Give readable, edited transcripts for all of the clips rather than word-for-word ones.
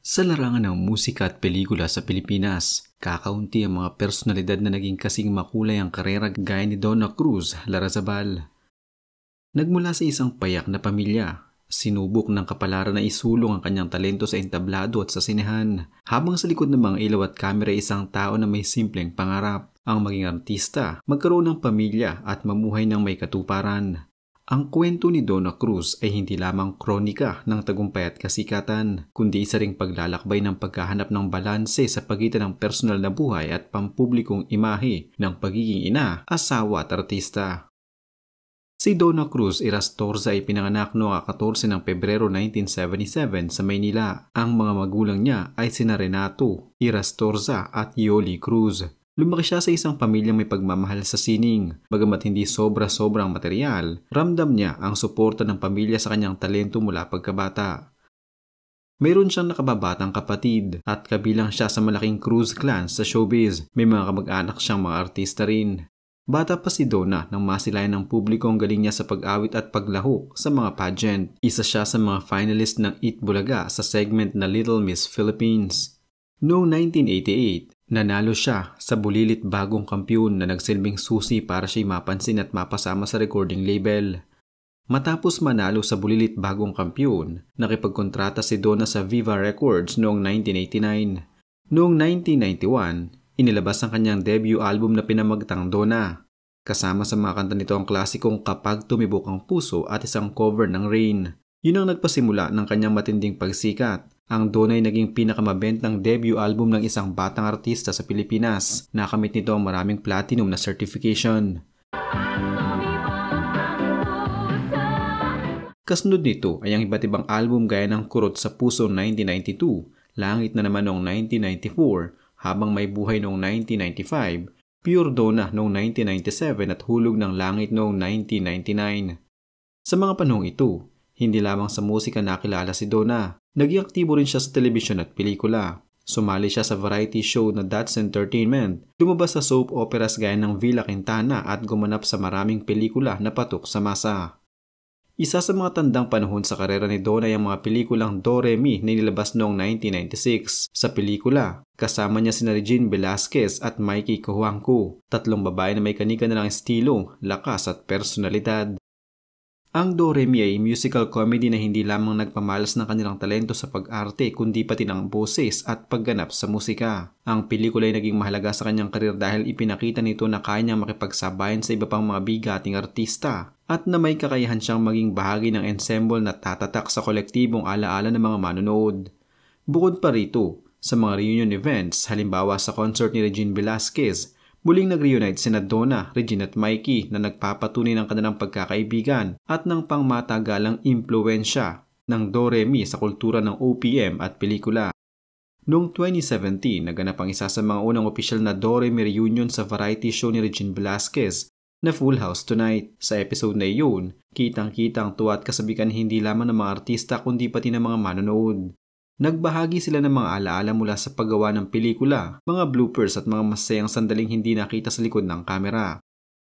Sa larangan ng musika at pelikula sa Pilipinas, kakaunti ang mga personalidad na naging kasing makulay ang karera gaya ni Donna Cruz Larrazabal. Nagmula sa isang payak na pamilya, sinubok ng kapalaran na isulong ang kanyang talento sa entablado at sa sinehan, habang sa likod ng mga ilaw at kamera isang tao na may simpleng pangarap, ang maging artista, magkaroon ng pamilya at mamuhay ng may katuparan. Ang kwento ni Donna Cruz ay hindi lamang kronika ng tagumpay at kasikatan, kundi isa ring paglalakbay ng paghahanap ng balanse sa pagitan ng personal na buhay at pampublikong imahe ng pagiging ina, asawa at artista. Si Donna Cruz Irastorza ay pinanganak noong 14 ng Pebrero 1977 sa Maynila. Ang mga magulang niya ay sina Renato Irastorza at Yoli Cruz. Lumaki siya sa isang pamilyang may pagmamahal sa sining. Bagamat hindi sobra-sobrang material, ramdam niya ang suporta ng pamilya sa kanyang talento mula pagkabata. Mayroon siyang nakababatang kapatid at kabilang siya sa malaking Cruz clan sa showbiz. May mga kamag-anak siyang mga artista rin. Bata pa si Donna nang masilayan ng publiko ang galing niya sa pag-awit at paglahok sa mga pageant. Isa siya sa mga finalist ng Eat Bulaga sa segment na Little Miss Philippines. Noong 1988, nanalo siya sa Bulilit Bagong Kampiyon na nagsilbing susi para siya'y mapansin at mapasama sa recording label. Matapos manalo sa Bulilit Bagong Kampiyon, nakipagkontrata si Donna sa Viva Records noong 1989. Noong 1991, inilabas ang kanyang debut album na pinamagtang Donna. Kasama sa mga kanta nito ang klasikong Kapag Tumibok ang Puso at isang cover ng Rain. Yun ang nagpasimula ng kanyang matinding pagsikat. Ang Donna ay naging pinakamabentang debut album ng isang batang artista sa Pilipinas. Nakamit nito ang maraming platinum na certification. Kasunod nito ay ang iba't ibang album gaya ng Kurot sa Puso 1992, Langit na naman noong 1994, Habang May Buhay noong 1995, Pure Donna noong 1997 at Hulog ng Langit noong 1999. Sa mga panahong ito, hindi lamang sa musika nakilala si Donna. Naging aktibo rin siya sa telebisyon at pelikula. Sumali siya sa variety show na That's Entertainment, lumabas sa soap operas gaya ng Villa Quintana at gumanap sa maraming pelikula na patok sa masa. Isa sa mga tandang panahon sa karera ni Donna ay ang mga pelikulang Do Re Mi na nilabas noong 1996. Sa pelikula, kasama niya sina Regine Velasquez at Mikey Cojuangco, tatlong babae na may kani-kanilang estilo, lakas at personalidad. Ang Do Re Mi ay musical comedy na hindi lamang nagpamalas ng kanilang talento sa pag-arte kundi pati ng boses at pagganap sa musika. Ang pelikula ay naging mahalaga sa kanyang karir dahil ipinakita nito na kaya niyang makipagsabayan sa iba pang mga bigating artista at na may kakayahan siyang maging bahagi ng ensemble na tatatak sa kolektibong alaala ng mga manonood. Bukod pa rito, sa mga reunion events, halimbawa sa concert ni Regine Velasquez, muling nag-reunite sina Donna, Regine at Mikey na nagpapatunay ng kanilang pagkakaibigan at ng pangmatagalang impluensya ng Do Re Mi sa kultura ng OPM at pelikula. Noong 2017, naganap ang isa sa mga unang opisyal na Do Re Mi reunion sa variety show ni Regine Velasquez na Full House Tonight. Sa episode na iyon, kitang-kita ang tuwa at kasabikan hindi lamang ng mga artista kundi pati ng mga manonood. Nagbahagi sila ng mga alaala mula sa paggawa ng pelikula, mga bloopers at mga masayang sandaling hindi nakita sa likod ng kamera.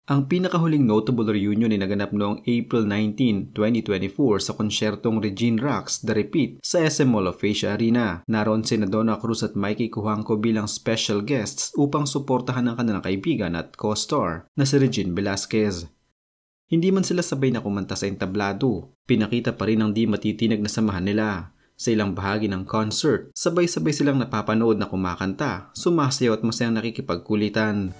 Ang pinakahuling notable reunion ay naganap noong April 19, 2024 sa konsyertong Regine Rocks The Repeat sa SM Mall of Asia Arena. Naroon sina Donna Cruz at Mikey Cojuangco bilang special guests upang suportahan ang kanilang kaibigan at co-star na si Regine Velasquez. Hindi man sila sabay na kumanta sa entablado, pinakita pa rin ang di matitinag na samahan nila. Sa ilang bahagi ng concert, sabay-sabay silang napapanood na kumakanta, sumasayaw at masayang nakikipagkulitan.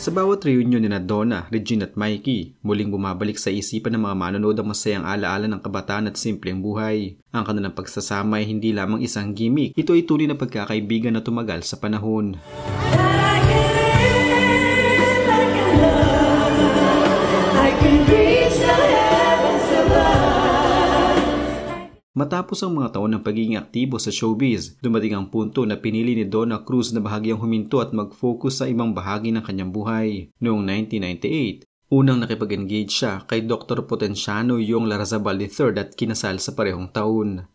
Sa bawat reunion ni Donna, Regine at Mikey, muling bumabalik sa isipan ng mga manonood ang masayang alaala ng kabataan at simpleng buhay. Ang kanilang pagsasama ay hindi lamang isang gimmick, ito ay tunay na pagkakaibigan na tumagal sa panahon. Matapos ang mga taon ng pagiging aktibo sa showbiz, dumating ang punto na pinili ni Donna Cruz na bahagyang huminto at mag-focus sa ibang bahagi ng kanyang buhay. Noong 1998, unang nakipag-engage siya kay Dr. Potenciano Yong Larrazabal III at kinasal sa parehong taon.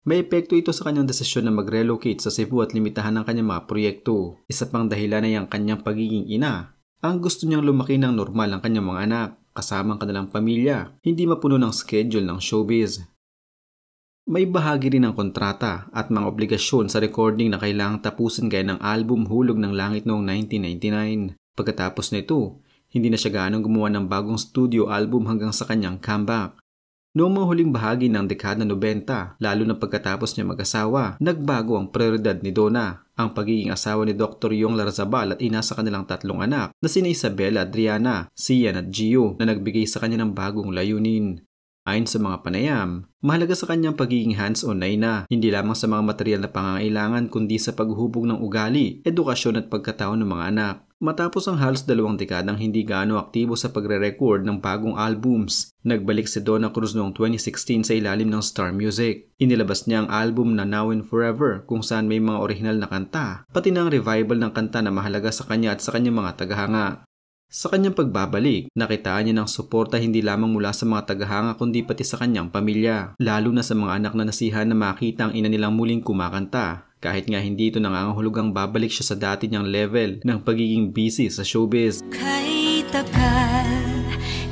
May epekto ito sa kanyang desisyon na mag-relocate sa Cebu at limitahan ang kanyang mga proyekto. Isa pang dahilan ay ang kanyang pagiging ina. Ang gusto niyang lumaki ng normal ang kanyang mga anak, kasama ang kanilang pamilya, hindi mapuno ng schedule ng showbiz. May bahagi rin ng kontrata at mga obligasyon sa recording na kailangang tapusin gaya ng album Hulog ng Langit noong 1999. Pagkatapos nito, hindi na siya gaanong gumawa ng bagong studio album hanggang sa kanyang comeback. Noong mga huling bahagi ng dekada 90, lalo na pagkatapos niya mag-asawa, nagbago ang prioridad ni Donna, ang pagiging asawa ni Dr. Yong Larzabal at ina sa kanilang 3 anak na sina Isabella, Adriana, Sian at Gio na nagbigay sa kanya ng bagong layunin. Ayon sa mga panayam, mahalaga sa kanyang pagiging hands-on na ina, hindi lamang sa mga material na pangangailangan kundi sa paghubog ng ugali, edukasyon at pagkatao ng mga anak. Matapos ang halos 2 dekadang hindi gaano aktibo sa pagre-record ng bagong albums, nagbalik si Donna Cruz noong 2016 sa ilalim ng Star Music. Inilabas niya ang album na Now and Forever kung saan may mga orihinal na kanta, pati na ang revival ng kanta na mahalaga sa kanya at sa kanyang mga tagahanga. Sa kanyang pagbabalik, nakitaan niya ng suporta hindi lamang mula sa mga tagahanga kundi pati sa kanyang pamilya, lalo na sa mga anak na nasiyahan na makita ang ina nilang muling kumakanta. Kahit nga hindi ito nangangahulugang babalik siya sa dati niyang level ng pagiging busy sa showbiz. Kay tagal,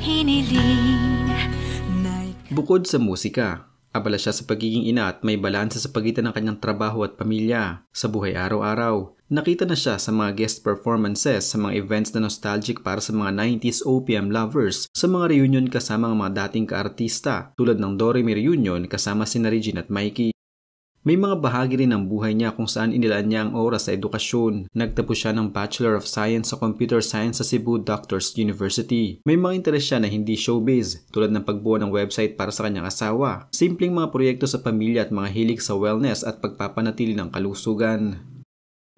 hiniling na... Bukod sa musika, abala siya sa pagiging ina at may balanse sa pagitan ng kanyang trabaho at pamilya. Sa buhay araw-araw, nakita na siya sa mga guest performances sa mga events na nostalgic para sa mga 90s OPM lovers, sa mga reunion kasama ang mga dating kaartista tulad ng Doremi Reunion kasama sina Regine at Mikey. May mga bahagi rin ng buhay niya kung saan inilaan niya ang oras sa edukasyon. Nagtapos siya ng Bachelor of Science sa Computer Science sa Cebu Doctors University. May mga interes siya na hindi showbiz, tulad ng pagbuo ng website para sa kanyang asawa, simpleng mga proyekto sa pamilya at mga hilig sa wellness at pagpapanatili ng kalusugan.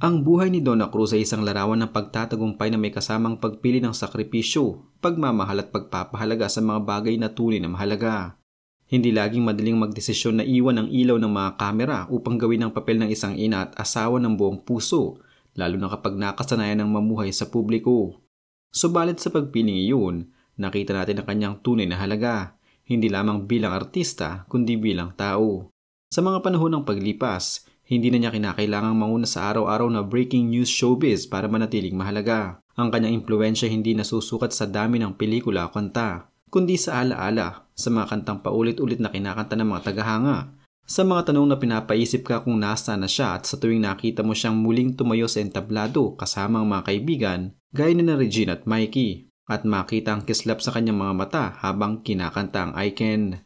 Ang buhay ni Donna Cruz ay isang larawan ng pagtatagumpay na may kasamang pagpili ng sakripisyo, pagmamahal at pagpapahalaga sa mga bagay na tunay na mahalaga. Hindi laging madaling magdesisyon na iwan ang ilaw ng mga kamera upang gawin ang papel ng isang ina at asawa ng buong puso, lalo na kapag nakasanayan ng mamuhay sa publiko. Subalit sa pagpiling iyon, nakita natin ang kanyang tunay na halaga, hindi lamang bilang artista kundi bilang tao. Sa mga panahon ng paglipas, hindi na niya kinakailangang manguna sa araw-araw na breaking news showbiz para manatiling mahalaga. Ang kanyang impluwensya hindi nasusukat sa dami ng pelikula o kanta, kundi sa alaala, sa mga kantang paulit-ulit na kinakanta ng mga tagahanga, sa mga tanong na pinapaisip ka kung nasa na siya at sa tuwing nakita mo siyang muling tumayo sa entablado kasama ang mga kaibigan, gaya ni na Regine at Mikey, at makita ang kislap sa kanyang mga mata habang kinakanta ang I Can.